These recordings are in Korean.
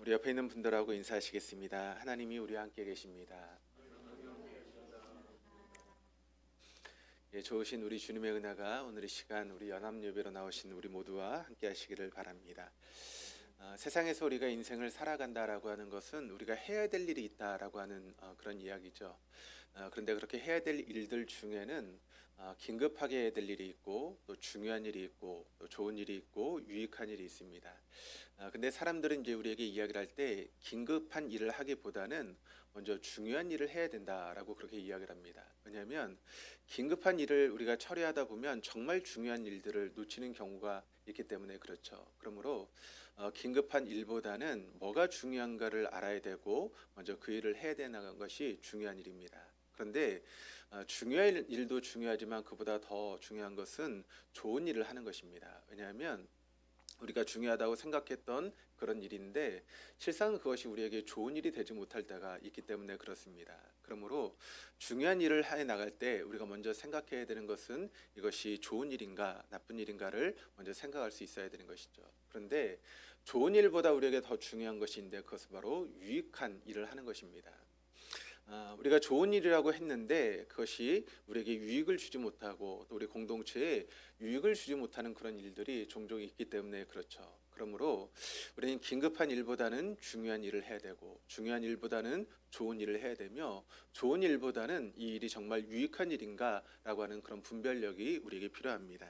우리 옆에 있는 분들하고 인사하시겠습니다. 하나님이 우리와 함께 계십니다. 예, 좋으신 우리 주님의 은혜가 오늘 이 시간 우리 연합예배로 나오신 우리 모두와 함께 하시기를 바랍니다. 세상에서 우리가 인생을 살아간다라고 하는 것은 우리가 해야 될 일이 있다라고 하는 그런 이야기죠. 그런데 그렇게 해야 될 일들 중에는 긴급하게 해야 될 일이 있고 또 중요한 일이 있고 또 좋은 일이 있고 유익한 일이 있습니다. 근데 사람들은 이제 우리에게 이야기를 할 때 긴급한 일을 하기보다는 먼저 중요한 일을 해야 된다라고 그렇게 이야기를 합니다. 왜냐하면 긴급한 일을 우리가 처리하다 보면 정말 중요한 일들을 놓치는 경우가 있기 때문에 그렇죠. 그러므로 긴급한 일보다는 뭐가 중요한가를 알아야 되고 먼저 그 일을 해야 되는 것이 중요한 일입니다. 그런데 중요한 일도 중요하지만 그보다 더 중요한 것은 좋은 일을 하는 것입니다. 왜냐하면 우리가 중요하다고 생각했던 그런 일인데 실상 그것이 우리에게 좋은 일이 되지 못할 때가 있기 때문에 그렇습니다. 그러므로 중요한 일을 해 나갈 때 우리가 먼저 생각해야 되는 것은 이것이 좋은 일인가 나쁜 일인가를 먼저 생각할 수 있어야 되는 것이죠. 그런데 좋은 일보다 우리에게 더 중요한 것인데 그것은 바로 유익한 일을 하는 것입니다. 우리가 좋은 일이라고 했는데 그것이 우리에게 유익을 주지 못하고 또 우리 공동체에 유익을 주지 못하는 그런 일들이 종종 있기 때문에 그렇죠. 그러므로 우리는 긴급한 일보다는 중요한 일을 해야 되고 중요한 일보다는 좋은 일을 해야 되며 좋은 일보다는 이 일이 정말 유익한 일인가라고 하는 그런 분별력이 우리에게 필요합니다.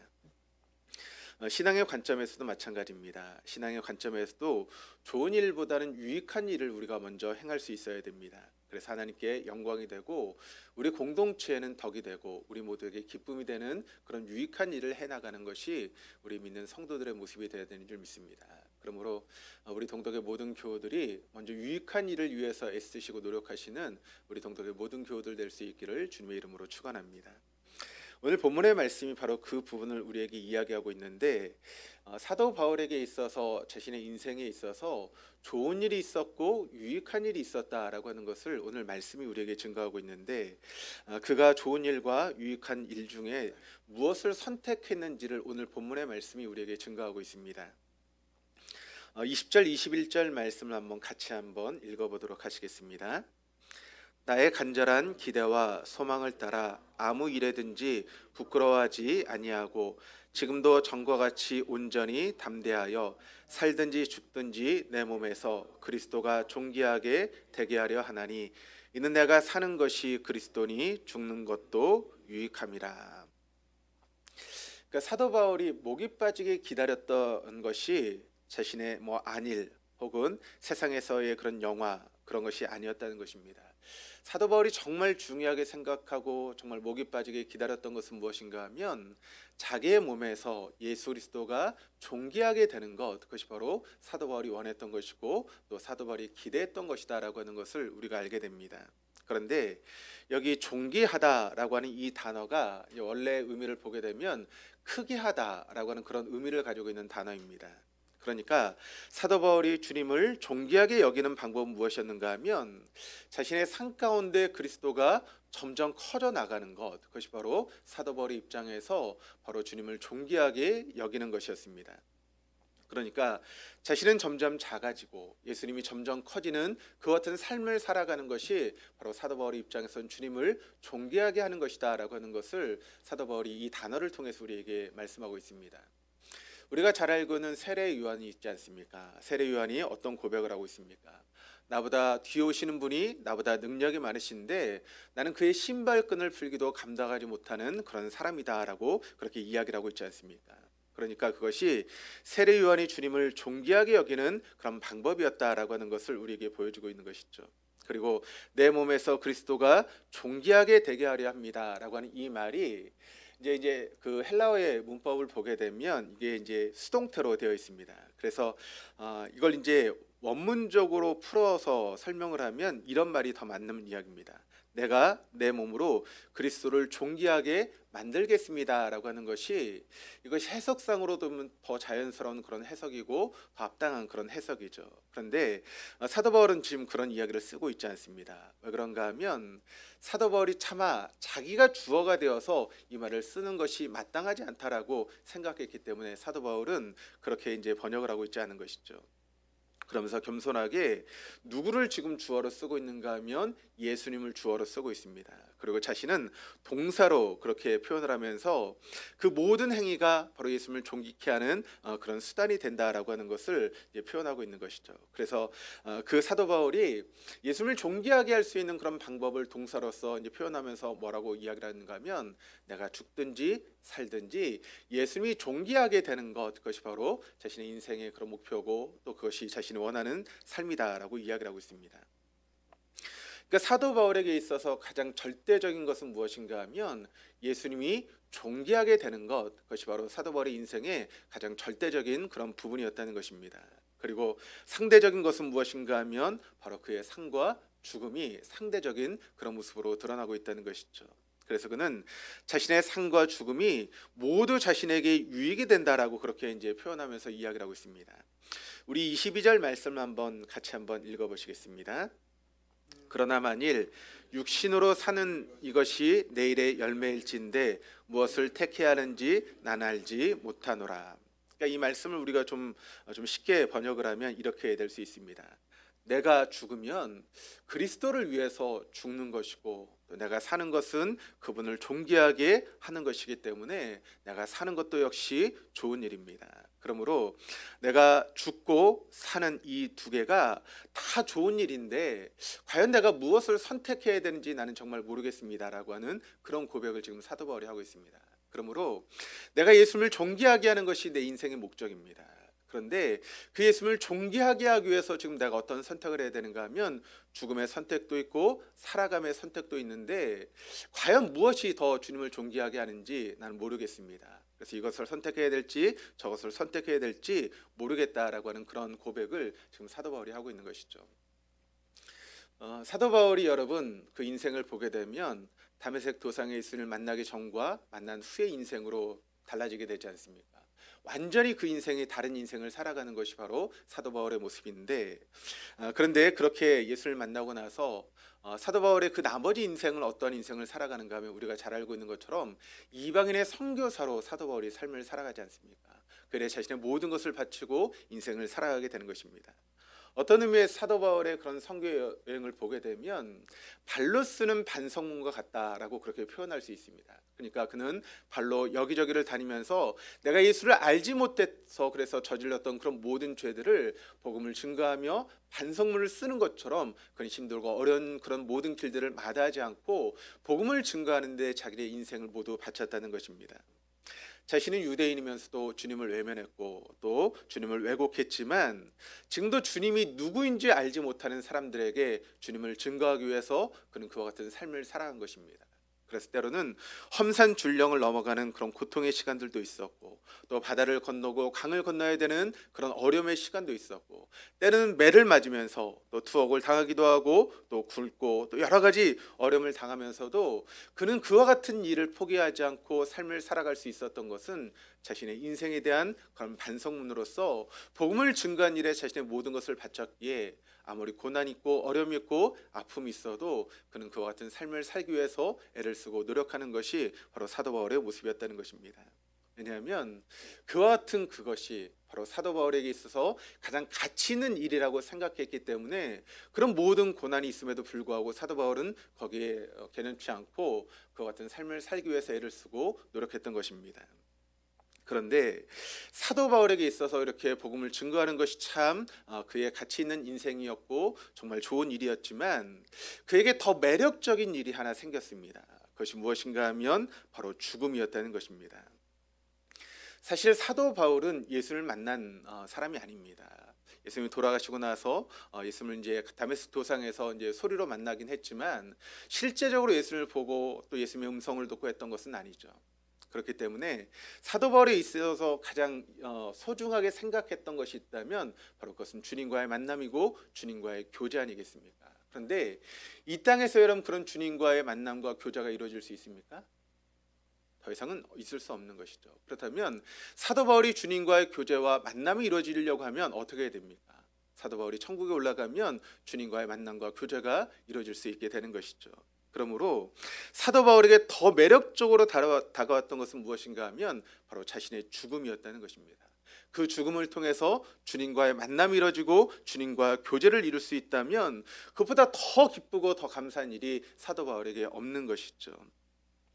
신앙의 관점에서도 마찬가지입니다. 신앙의 관점에서도 좋은 일보다는 유익한 일을 우리가 먼저 행할 수 있어야 됩니다. 그래서 하나님께 영광이 되고 우리 공동체에는 덕이 되고 우리 모두에게 기쁨이 되는 그런 유익한 일을 해나가는 것이 우리 믿는 성도들의 모습이 되어야 되는 줄 믿습니다. 그러므로 우리 동덕의 모든 교우들이 먼저 유익한 일을 위해서 애쓰시고 노력하시는 우리 동덕의 모든 교우들 될 수 있기를 주님의 이름으로 축원합니다. 오늘 본문의 말씀이 바로 그 부분을 우리에게 이야기하고 있는데 사도 바울에게 있어서 자신의 인생에 있어서 좋은 일이 있었고 유익한 일이 있었다라고 하는 것을 오늘 말씀이 우리에게 증거하고 있는데 그가 좋은 일과 유익한 일 중에 무엇을 선택했는지를 오늘 본문의 말씀이 우리에게 증거하고 있습니다. 20절 21절 말씀을 같이 한번 읽어보도록 하시겠습니다. 나의 간절한 기대와 소망을 따라 아무 일에든지 부끄러워하지 아니하고 지금도 전과 같이 온전히 담대하여 살든지 죽든지 내 몸에서 그리스도가 존귀하게 되게 하려 하나니 이는 내가 사는 것이 그리스도니 죽는 것도 유익함이라. 그러니까 사도 바울이 목이 빠지게 기다렸던 것이 자신의 안일 혹은 세상에서의 그런 영화 그런 것이 아니었다는 것입니다. 사도 바울이 정말 중요하게 생각하고 정말 목이 빠지게 기다렸던 것은 무엇인가 하면 자기의 몸에서 예수 그리스도가 존귀하게 되는 것, 그것이 바로 사도 바울이 원했던 것이고 또 사도 바울이 기대했던 것이다라고 하는 것을 우리가 알게 됩니다. 그런데 여기 존귀하다라고 하는 이 단어가 원래 의미를 보게 되면 크게 하다라고 하는 그런 의미를 가지고 있는 단어입니다. 그러니까 사도 바울이 주님을 존귀하게 여기는 방법은 무엇이었는가 하면 자신의 삶 가운데 그리스도가 점점 커져 나가는 것, 그것이 바로 사도 바울의 입장에서 바로 주님을 존귀하게 여기는 것이었습니다. 그러니까 자신은 점점 작아지고 예수님이 점점 커지는 그 같은 삶을 살아가는 것이 바로 사도 바울의 입장에서는 주님을 존귀하게 하는 것이다 라고 하는 것을 사도 바울이 이 단어를 통해서 우리에게 말씀하고 있습니다. 우리가 잘 알고 있는 세례 요한이 있지 않습니까? 세례 요한이 어떤 고백을 하고 있습니까? 나보다 뒤에 오시는 분이 나보다 능력이 많으신데 나는 그의 신발끈을 풀기도 감당하지 못하는 그런 사람이다라고 그렇게 이야기를 하고 있지 않습니까? 그러니까 그것이 세례 요한이 주님을 존귀하게 여기는 그런 방법이었다라고 하는 것을 우리에게 보여주고 있는 것이죠. 그리고 내 몸에서 그리스도가 존귀하게 되게 하려 합니다라고 하는 이 말이 이제 그 헬라어의 문법을 보게 되면 이게 이제 수동태로 되어 있습니다. 그래서 이걸 이제 원문적으로 풀어서 설명을 하면 이런 말이 더 맞는 이야기입니다. 내가 내 몸으로 그리스도를 존귀하게 만들겠습니다라고 하는 것이 이것이 해석상으로 보면 더 자연스러운 그런 해석이고 더 합당한 그런 해석이죠. 그런데 사도 바울은 지금 그런 이야기를 쓰고 있지 않습니다. 왜 그런가 하면 사도 바울이 차마 자기가 주어가 되어서 이 말을 쓰는 것이 마땅하지 않다라고 생각했기 때문에 사도 바울은 그렇게 이제 번역을 하고 있지 않은 것이죠. 그러면서 겸손하게 누구를 지금 주어로 쓰고 있는가 하면 예수님을 주어로 쓰고 있습니다. 그리고 자신은 동사로 그렇게 표현을 하면서 그 모든 행위가 바로 예수님을 존귀케 하는 그런 수단이 된다라고 하는 것을 이제 표현하고 있는 것이죠. 그래서 그 사도 바울이 예수님을 존귀하게 할 수 있는 그런 방법을 동사로서 이제 표현하면서 뭐라고 이야기를 하는가 하면 내가 죽든지 살든지 예수님이 존귀하게 되는 것, 그것이 바로 자신의 인생의 그런 목표고 또 그것이 자신이 원하는 삶이다라고 이야기를 하고 있습니다. 그러니까 사도 바울에게 있어서 가장 절대적인 것은 무엇인가 하면 예수님이 존귀하게 되는 것, 그것이 바로 사도 바울의 인생의 가장 절대적인 그런 부분이었다는 것입니다. 그리고 상대적인 것은 무엇인가 하면 바로 그의 삶과 죽음이 상대적인 그런 모습으로 드러나고 있다는 것이죠. 그래서 그는 자신의 삶과 죽음이 모두 자신에게 유익이 된다라고 그렇게 이제 표현하면서 이야기를 하고 있습니다. 우리 22절 말씀을 같이 한번 읽어보시겠습니다. 그러나 만일 육신으로 사는 이것이 내일의 열매일진데 무엇을 택해야 하는지 난 알지 못하노라. 그러니까 이 말씀을 우리가 좀 쉽게 번역을 하면 이렇게 될 수 있습니다. 내가 죽으면 그리스도를 위해서 죽는 것이고 또 내가 사는 것은 그분을 존귀하게 하는 것이기 때문에 내가 사는 것도 역시 좋은 일입니다. 그러므로 내가 죽고 사는 이 두 개가 다 좋은 일인데 과연 내가 무엇을 선택해야 되는지 나는 정말 모르겠습니다라고 하는 그런 고백을 지금 사도 바울이 하고 있습니다. 그러므로 내가 예수님을 존귀하게 하는 것이 내 인생의 목적입니다. 그런데 그 예수님을 존귀하게 하기 위해서 지금 내가 어떤 선택을 해야 되는가 하면 죽음의 선택도 있고 살아감의 선택도 있는데 과연 무엇이 더 주님을 존귀하게 하는지 나는 모르겠습니다. 그래서 이것을 선택해야 될지 저것을 선택해야 될지 모르겠다라고 하는 그런 고백을 지금 사도 바울이 하고 있는 것이죠. 사도 바울이 여러분 그 인생을 보게 되면 다메섹 도상의 예수님을 만나기 전과 만난 후의 인생으로 달라지게 되지 않습니까? 완전히 그 인생이 다른 인생을 살아가는 것이 바로 사도 바울의 모습인데 그런데 그렇게 예수를 만나고 나서 사도 바울의 그 나머지 인생을 어떤 인생을 살아가는가 하면 우리가 잘 알고 있는 것처럼 이방인의 선교사로 사도 바울이 삶을 살아가지 않습니까? 그래 자신의 모든 것을 바치고 인생을 살아가게 되는 것입니다. 어떤 의미의 사도 바울의 그런 선교 여행을 보게 되면 발로 쓰는 반성문과 같다라고 그렇게 표현할 수 있습니다. 그러니까 그는 발로 여기저기를 다니면서 내가 예수를 알지 못해서 그래서 저질렀던 그런 모든 죄들을 복음을 증거하며 반성문을 쓰는 것처럼 그는 힘들고 어려운 그런 모든 길들을 마다하지 않고 복음을 증거하는 데 자기의 인생을 모두 바쳤다는 것입니다. 자신은 유대인이면서도 주님을 외면했고 또 주님을 왜곡했지만 지금도 주님이 누구인지 알지 못하는 사람들에게 주님을 증거하기 위해서 그는 그와 같은 삶을 살아간 것입니다. 그래서 때로는 험산 줄령을 넘어가는 그런 고통의 시간들도 있었고 또 바다를 건너고 강을 건너야 되는 그런 어려움의 시간도 있었고 때로는 매를 맞으면서 또 투옥을 당하기도 하고 또 굶고 또 여러 가지 어려움을 당하면서도 그는 그와 같은 일을 포기하지 않고 삶을 살아갈 수 있었던 것은 자신의 인생에 대한 그런 반성문으로서 복음을 증거한 일에 자신의 모든 것을 바쳤기에 아무리 고난이 있고 어려움이 있고 아픔이 있어도 그는 그와 같은 삶을 살기 위해서 애를 쓰고 노력하는 것이 바로 사도 바울의 모습이었다는 것입니다. 왜냐하면 그와 같은 그것이 바로 사도 바울에게 있어서 가장 가치 있는 일이라고 생각했기 때문에 그런 모든 고난이 있음에도 불구하고 사도 바울은 거기에 개념치 않고 그와 같은 삶을 살기 위해서 애를 쓰고 노력했던 것입니다. 그런데 사도 바울에게 있어서 이렇게 복음을 증거하는 것이 참 그의 가치 있는 인생이었고 정말 좋은 일이었지만 그에게 더 매력적인 일이 하나 생겼습니다. 그것이 무엇인가 하면 바로 죽음이었다는 것입니다. 사실 사도 바울은 예수를 만난 사람이 아닙니다. 예수님이 돌아가시고 나서 예수님을 이제 다메섹 도상에서 이제 소리로 만나긴 했지만 실제적으로 예수님을 보고 또 예수님의 음성을 듣고 했던 것은 아니죠. 그렇기 때문에 사도 바울에 있어서 가장 소중하게 생각했던 것이 있다면 바로 그것은 주님과의 만남이고 주님과의 교제 아니겠습니까? 그런데 이 땅에서 여러분 그런 주님과의 만남과 교제가 이루어질 수 있습니까? 더 이상은 있을 수 없는 것이죠. 그렇다면 사도 바울이 주님과의 교제와 만남이 이루어지려고 하면 어떻게 해야 됩니까? 사도 바울이 천국에 올라가면 주님과의 만남과 교제가 이루어질 수 있게 되는 것이죠. 그러므로 사도 바울에게 더 매력적으로 다가왔던 것은 무엇인가 하면 바로 자신의 죽음이었다는 것입니다. 그 죽음을 통해서 주님과의 만남이 이루어지고 주님과 교제를 이룰 수 있다면 그것보다 더 기쁘고 더 감사한 일이 사도 바울에게 없는 것이죠.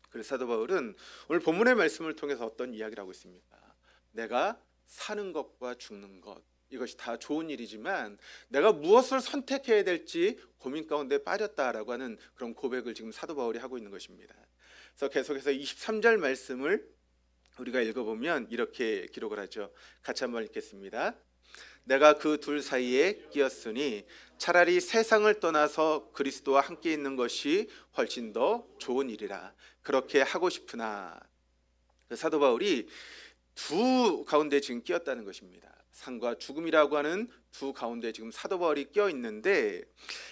그래서 사도 바울은 오늘 본문의 말씀을 통해서 어떤 이야기를 하고 있습니까? 내가 사는 것과 죽는 것, 이것이 다 좋은 일이지만 내가 무엇을 선택해야 될지 고민 가운데 빠졌다라고 하는 그런 고백을 지금 사도 바울이 하고 있는 것입니다. 그래서 계속해서 23절 말씀을 우리가 읽어보면 이렇게 기록을 하죠. 같이 한번 읽겠습니다. 내가 그 둘 사이에 끼었으니 차라리 세상을 떠나서 그리스도와 함께 있는 것이 훨씬 더 좋은 일이라. 그렇게 하고 싶으나. 사도 바울이 두 가운데 지금 끼었다는 것입니다. 삶과 죽음이라고 하는 두 가운데 지금 사도 바울이 끼어 있는데,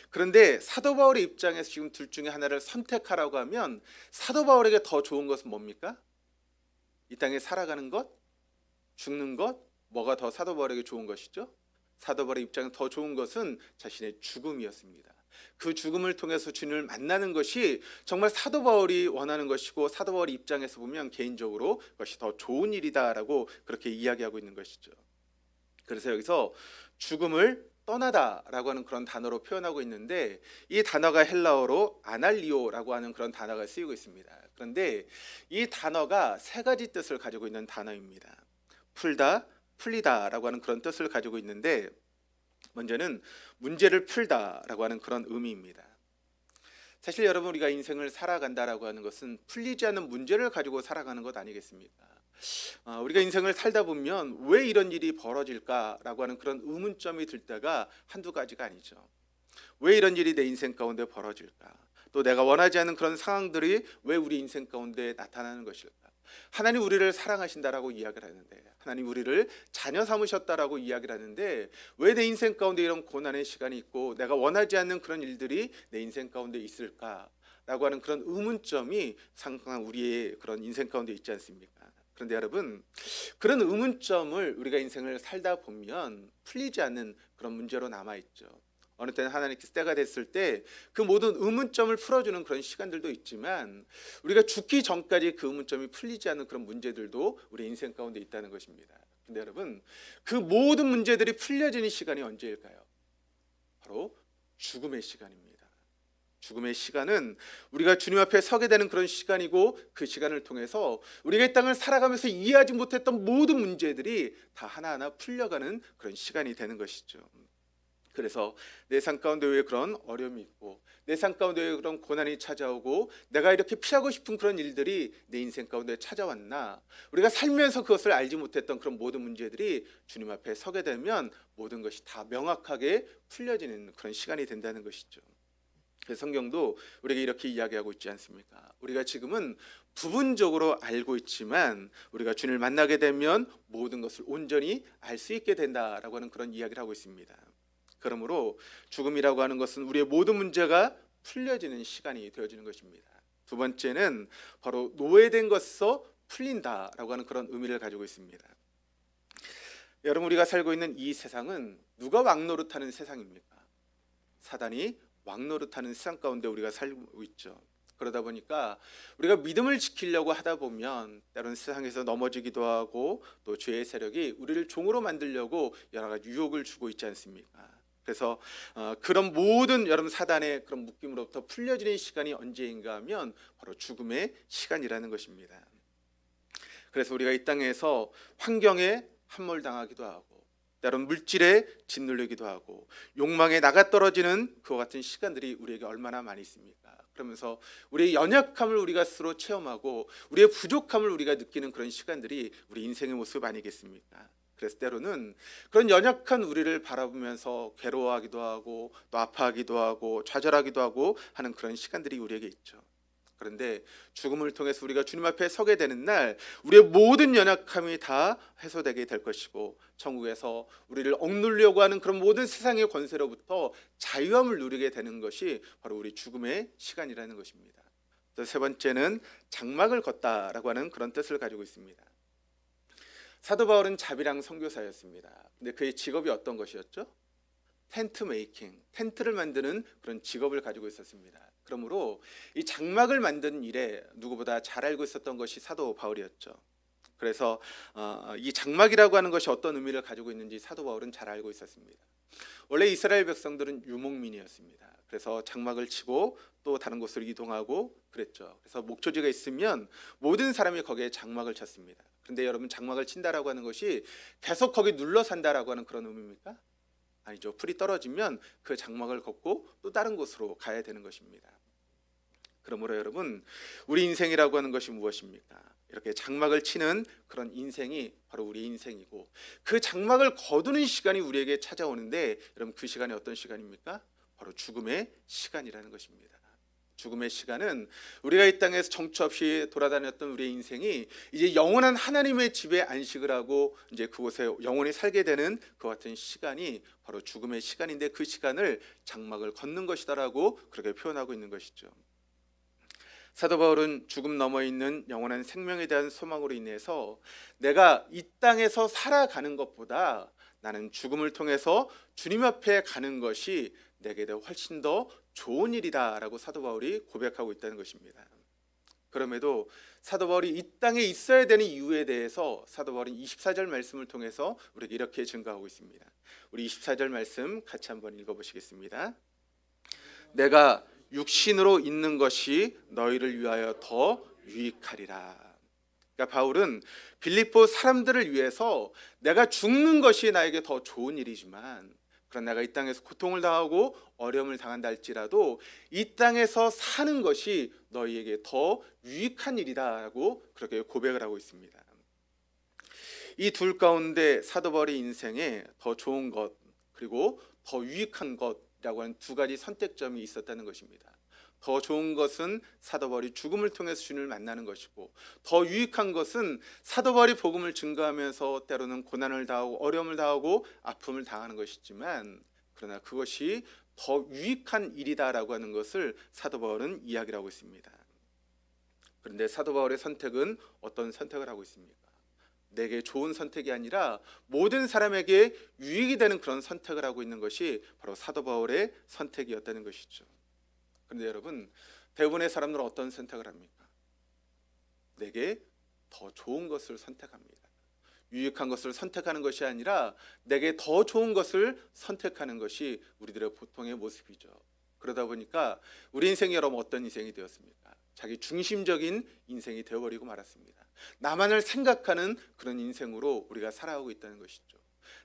그런데 사도 바울의 입장에서 지금 둘 중에 하나를 선택하라고 하면 사도 바울에게 더 좋은 것은 뭡니까? 이 땅에 살아가는 것, 죽는 것, 뭐가 더 사도 바울에게 좋은 것이죠? 사도 바울의 입장에 더 좋은 것은 자신의 죽음이었습니다. 그 죽음을 통해서 주님을 만나는 것이 정말 사도 바울이 원하는 것이고 사도 바울의 입장에서 보면 개인적으로 그것이 더 좋은 일이다라고 그렇게 이야기하고 있는 것이죠. 그래서 여기서 죽음을 떠나다라고 하는 그런 단어로 표현하고 있는데, 이 단어가 헬라어로 아날리오라고 하는 그런 단어가 쓰이고 있습니다. 그런데 이 단어가 세 가지 뜻을 가지고 있는 단어입니다. 풀다, 풀리다라고 하는 그런 뜻을 가지고 있는데, 먼저는 문제를 풀다라고 하는 그런 의미입니다. 사실 여러분, 우리가 인생을 살아간다라고 하는 것은 풀리지 않는 문제를 가지고 살아가는 것 아니겠습니까? 우리가 인생을 살다 보면 왜 이런 일이 벌어질까라고 하는 그런 의문점이 들 때가 한두 가지가 아니죠. 왜 이런 일이 내 인생 가운데 벌어질까? 또 내가 원하지 않는 그런 상황들이 왜 우리 인생 가운데 나타나는 것일까? 하나님 우리를 사랑하신다라고 이야기를 하는데, 하나님 우리를 자녀 삼으셨다라고 이야기를 하는데, 왜 내 인생 가운데 이런 고난의 시간이 있고 내가 원하지 않는 그런 일들이 내 인생 가운데 있을까라고 하는 그런 의문점이 상당한 우리의 그런 인생 가운데 있지 않습니까? 그런데 여러분, 그런 의문점을 우리가 인생을 살다 보면 풀리지 않는 그런 문제로 남아있죠. 어느 때는 하나님께서 때가 됐을 때 그 모든 의문점을 풀어주는 그런 시간들도 있지만, 우리가 죽기 전까지 그 의문점이 풀리지 않는 그런 문제들도 우리 인생 가운데 있다는 것입니다. 근데 여러분, 그 모든 문제들이 풀려지는 시간이 언제일까요? 바로 죽음의 시간입니다. 죽음의 시간은 우리가 주님 앞에 서게 되는 그런 시간이고, 그 시간을 통해서 우리가 이 땅을 살아가면서 이해하지 못했던 모든 문제들이 다 하나하나 풀려가는 그런 시간이 되는 것이죠. 그래서 내 삶 가운데 왜 그런 어려움이 있고, 내 삶 가운데 왜 그런 고난이 찾아오고, 내가 이렇게 피하고 싶은 그런 일들이 내 인생 가운데 찾아왔나, 우리가 살면서 그것을 알지 못했던 그런 모든 문제들이 주님 앞에 서게 되면 모든 것이 다 명확하게 풀려지는 그런 시간이 된다는 것이죠. 그래서 성경도 우리에게 이렇게 이야기하고 있지 않습니까? 우리가 지금은 부분적으로 알고 있지만 우리가 주님을 만나게 되면 모든 것을 온전히 알 수 있게 된다라고 하는 그런 이야기를 하고 있습니다. 그러므로 죽음이라고 하는 것은 우리의 모든 문제가 풀려지는 시간이 되어지는 것입니다. 두 번째는 바로 노예된 것에서 풀린다라고 하는 그런 의미를 가지고 있습니다. 여러분, 우리가 살고 있는 이 세상은 누가 왕노릇하는 세상입니까? 사단이 왕노릇하는 세상 가운데 우리가 살고 있죠. 그러다 보니까 우리가 믿음을 지키려고 하다 보면 때로는 세상에서 넘어지기도 하고, 또 죄의 세력이 우리를 종으로 만들려고 여러 가지 유혹을 주고 있지 않습니까? 그래서 그런 모든 여러분 사단의 그런 묶임으로부터 풀려지는 시간이 언제인가 하면 바로 죽음의 시간이라는 것입니다. 그래서 우리가 이 땅에서 환경에 함몰당하기도 하고, 때론 물질에 짓눌리기도 하고, 욕망에 나가떨어지는 그와 같은 시간들이 우리에게 얼마나 많이 있습니까? 그러면서 우리의 연약함을 우리가 스스로 체험하고 우리의 부족함을 우리가 느끼는 그런 시간들이 우리 인생의 모습 아니겠습니까? 그래서 때로는 그런 연약한 우리를 바라보면서 괴로워하기도 하고, 또 아파하기도 하고, 좌절하기도 하고 하는 그런 시간들이 우리에게 있죠. 그런데 죽음을 통해서 우리가 주님 앞에 서게 되는 날, 우리의 모든 연약함이 다 해소되게 될 것이고, 천국에서 우리를 억누르려고 하는 그런 모든 세상의 권세로부터 자유함을 누리게 되는 것이 바로 우리 죽음의 시간이라는 것입니다. 또 세 번째는 장막을 걷다라고 하는 그런 뜻을 가지고 있습니다. 사도 바울은 자비랑 선교사였습니다. 근데 그의 직업이 어떤 것이었죠? 텐트 메이킹, 텐트를 만드는 그런 직업을 가지고 있었습니다. 그러므로 이 장막을 만드는 일에 누구보다 잘 알고 있었던 것이 사도 바울이었죠. 그래서 이 장막이라고 하는 것이 어떤 의미를 가지고 있는지 사도 바울은 잘 알고 있었습니다. 원래 이스라엘 백성들은 유목민이었습니다. 그래서 장막을 치고 또 다른 곳으로 이동하고 그랬죠. 그래서 목초지가 있으면 모든 사람이 거기에 장막을 쳤습니다. 그런데 여러분, 장막을 친다라고 하는 것이 계속 거기 눌러 산다라고 하는 그런 의미입니까? 아니죠. 풀이 떨어지면 그 장막을 걷고 또 다른 곳으로 가야 되는 것입니다. 그러므로 여러분, 우리 인생이라고 하는 것이 무엇입니까? 이렇게 장막을 치는 그런 인생이 바로 우리 인생이고, 그 장막을 거두는 시간이 우리에게 찾아오는데, 여러분, 그 시간이 어떤 시간입니까? 바로 죽음의 시간이라는 것입니다. 죽음의 시간은 우리가 이 땅에서 정처 없이 돌아다녔던 우리의 인생이 이제 영원한 하나님의 집에 안식을 하고 이제 그곳에 영원히 살게 되는 그 같은 시간이 바로 죽음의 시간인데, 그 시간을 장막을 걷는 것이다라고 그렇게 표현하고 있는 것이죠. 사도 바울은 죽음 너머 있는 영원한 생명에 대한 소망으로 인해서 내가 이 땅에서 살아가는 것보다 나는 죽음을 통해서 주님 앞에 가는 것이 내게 훨씬 더 좋은 일이다라고 사도 바울이 고백하고 있다는 것입니다. 그럼에도 사도 바울이 이 땅에 있어야 되는 이유에 대해서 사도 바울은 24절 말씀을 통해서 우리에게 이렇게 증거하고 있습니다. 우리 24절 말씀 같이 한번 읽어보시겠습니다. 내가 육신으로 있는 것이 너희를 위하여 더 유익하리라. 그러니까 바울은 빌립보 사람들을 위해서 내가 죽는 것이 나에게 더 좋은 일이지만, 그러나 내가 이 땅에서 고통을 당하고 어려움을 당한다 할지라도 이 땅에서 사는 것이 너희에게 더 유익한 일이다라고 그렇게 고백을 하고 있습니다. 이 둘 가운데 사도 바울의 인생에 더 좋은 것 그리고 더 유익한 것이라고 하는 두 가지 선택점이 있었다는 것입니다. 더 좋은 것은 사도 바울이 죽음을 통해서 주님을 만나는 것이고, 더 유익한 것은 사도 바울이 복음을 증거하면서 때로는 고난을 당하고 어려움을 당하고 아픔을 당하는 것이지만, 그러나 그것이 더 유익한 일이다라고 하는 것을 사도 바울은 이야기를 하고 있습니다. 그런데 사도 바울의 선택은 어떤 선택을 하고 있습니까? 내게 좋은 선택이 아니라 모든 사람에게 유익이 되는 그런 선택을 하고 있는 것이 바로 사도 바울의 선택이었다는 것이죠. 그런데 여러분, 대부분의 사람들은 어떤 선택을 합니까? 내게 더 좋은 것을 선택합니다. 유익한 것을 선택하는 것이 아니라 내게 더 좋은 것을 선택하는 것이 우리들의 보통의 모습이죠. 그러다 보니까 우리 인생이 여러분 어떤 인생이 되었습니까? 자기 중심적인 인생이 되어버리고 말았습니다. 나만을 생각하는 그런 인생으로 우리가 살아가고 있다는 것이죠.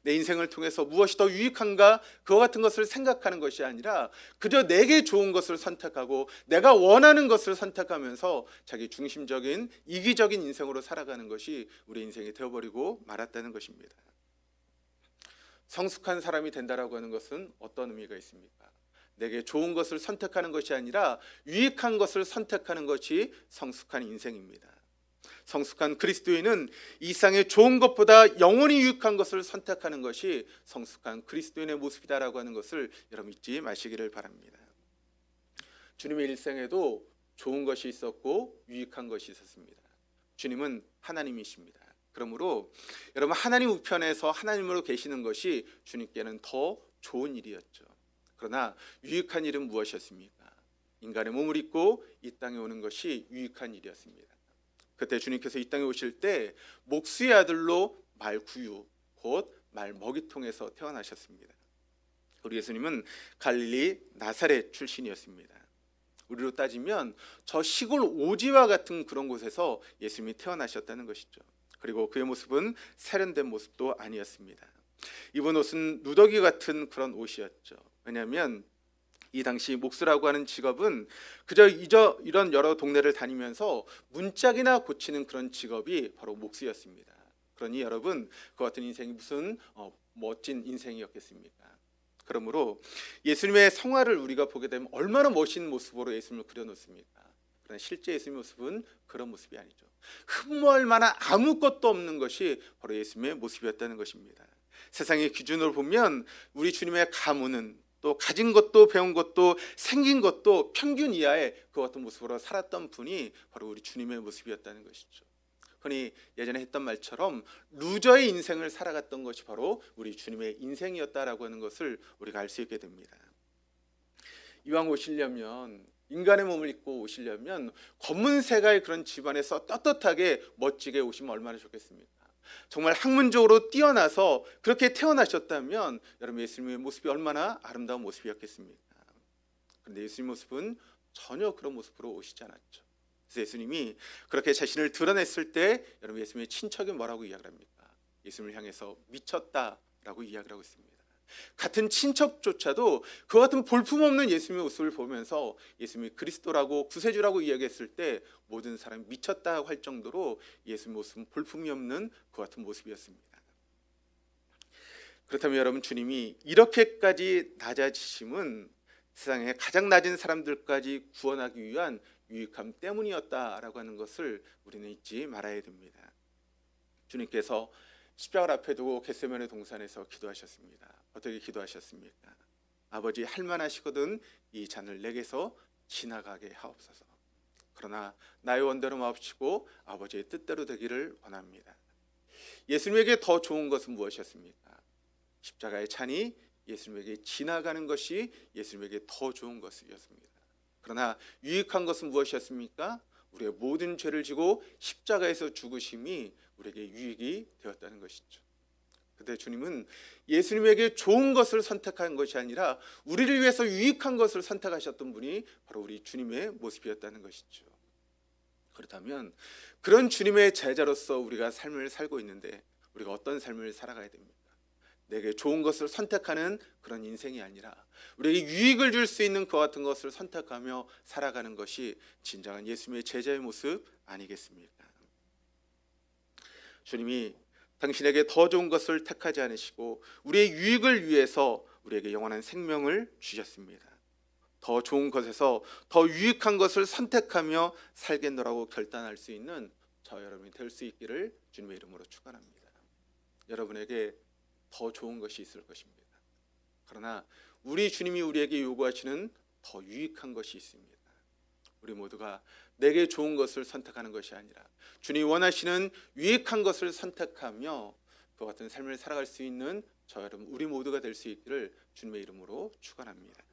내 인생을 통해서 무엇이 더 유익한가, 그와 같은 것을 생각하는 것이 아니라 그저 내게 좋은 것을 선택하고 내가 원하는 것을 선택하면서 자기 중심적인 이기적인 인생으로 살아가는 것이 우리 인생이 되어버리고 말았다는 것입니다. 성숙한 사람이 된다라고 하는 것은 어떤 의미가 있습니까? 내게 좋은 것을 선택하는 것이 아니라 유익한 것을 선택하는 것이 성숙한 인생입니다. 성숙한 그리스도인은 이 세상의 좋은 것보다 영원히 유익한 것을 선택하는 것이 성숙한 그리스도인의 모습이다라고 하는 것을 여러분 잊지 마시기를 바랍니다. 주님의 일생에도 좋은 것이 있었고 유익한 것이 있었습니다. 주님은 하나님이십니다. 그러므로 여러분, 하나님 우편에서 하나님으로 계시는 것이 주님께는 더 좋은 일이었죠. 그러나 유익한 일은 무엇이었습니까? 인간의 몸을 입고 이 땅에 오는 것이 유익한 일이었습니다. 그때 주님께서 이 땅에 오실 때 목수의 아들로 말구유, 곧 말먹이통에서 태어나셨습니다. 우리 예수님은 갈릴리 나사렛 출신이었습니다. 우리로 따지면 저 시골 오지와 같은 그런 곳에서 예수님이 태어나셨다는 것이죠. 그리고 그의 모습은 세련된 모습도 아니었습니다. 입은 옷은 누더기 같은 그런 옷이었죠. 왜냐하면 이 당시 목수라고 하는 직업은 그저 이런 여러 동네를 다니면서 문짝이나 고치는 그런 직업이 바로 목수였습니다. 그러니 여러분, 그 같은 인생이 무슨 멋진 인생이었겠습니까? 그러므로 예수님의 성화를 우리가 보게 되면 얼마나 멋있는 모습으로 예수님을 그려놓습니까? 그러나 실제 예수님의 모습은 그런 모습이 아니죠. 흠모할 만한 아무것도 없는 것이 바로 예수님의 모습이었다는 것입니다. 세상의 기준으로 보면 우리 주님의 가문은 또 가진 것도 배운 것도 생긴 것도 평균 이하의 그 같은 모습으로 살았던 분이 바로 우리 주님의 모습이었다는 것이죠. 흔히 예전에 했던 말처럼 루저의 인생을 살아갔던 것이 바로 우리 주님의 인생이었다라고 하는 것을 우리가 알 수 있게 됩니다. 이왕 오시려면 인간의 몸을 입고 오시려면 검은색의 그런 집안에서 떳떳하게 멋지게 오시면 얼마나 좋겠습니까? 정말 학문적으로 뛰어나서 그렇게 태어나셨다면 여러분 예수님의 모습이 얼마나 아름다운 모습이었겠습니까? 그런데 예수님 모습은 전혀 그런 모습으로 오시지 않았죠. 그래서 예수님이 그렇게 자신을 드러냈을 때 여러분 예수님의 친척이 뭐라고 이야기를 합니까? 예수님을 향해서 미쳤다라고 이야기를 하고 있습니다. 같은 친척조차도 그 같은 볼품없는 예수님의 모습을 보면서 예수님이 그리스도라고 구세주라고 이야기했을 때 모든 사람이 미쳤다고 할 정도로 예수님의 모습은 볼품이 없는 그 같은 모습이었습니다. 그렇다면 여러분 주님이 이렇게까지 낮아지심은 세상에 가장 낮은 사람들까지 구원하기 위한 유익함 때문이었다라고 하는 것을 우리는 잊지 말아야 됩니다. 주님께서 십자가를 앞에 두고 겟세마네 동산에서 기도하셨습니다. 어떻게 기도하셨습니까? 아버지 할만하시거든 이 잔을 내게서 지나가게 하옵소서. 그러나 나의 원대로 마옵시고 아버지의 뜻대로 되기를 원합니다. 예수님에게 더 좋은 것은 무엇이었습니까? 십자가의 잔이 예수님에게 지나가는 것이 예수님에게 더 좋은 것이었습니다. 그러나 유익한 것은 무엇이었습니까? 우리의 모든 죄를 지고 십자가에서 죽으심이 우리에게 유익이 되었다는 것이죠. 그런데 주님은 예수님에게 좋은 것을 선택한 것이 아니라 우리를 위해서 유익한 것을 선택하셨던 분이 바로 우리 주님의 모습이었다는 것이죠. 그렇다면 그런 주님의 제자로서 우리가 삶을 살고 있는데 우리가 어떤 삶을 살아가야 됩니까? 내게 좋은 것을 선택하는 그런 인생이 아니라 우리에게 유익을 줄 수 있는 것 같은 것을 선택하며 살아가는 것이 진정한 예수님의 제자의 모습 아니겠습니까? 주님이 당신에게 더 좋은 것을 택하지 않으시고 우리의 유익을 위해서 우리에게 영원한 생명을 주셨습니다. 더 좋은 것에서 더 유익한 것을 선택하며 살겠노라고 결단할 수 있는 저 여러분이 될 수 있기를 주님의 이름으로 축원합니다. 여러분에게 더 좋은 것이 있을 것입니다. 그러나 우리 주님이 우리에게 요구하시는 더 유익한 것이 있습니다. 우리 모두가 내게 좋은 것을 선택하는 것이 아니라 주님이 원하시는 유익한 것을 선택하며 그와 같은 삶을 살아갈 수 있는 저 여러분 우리 모두가 될 수 있기를 주님의 이름으로 축원합니다.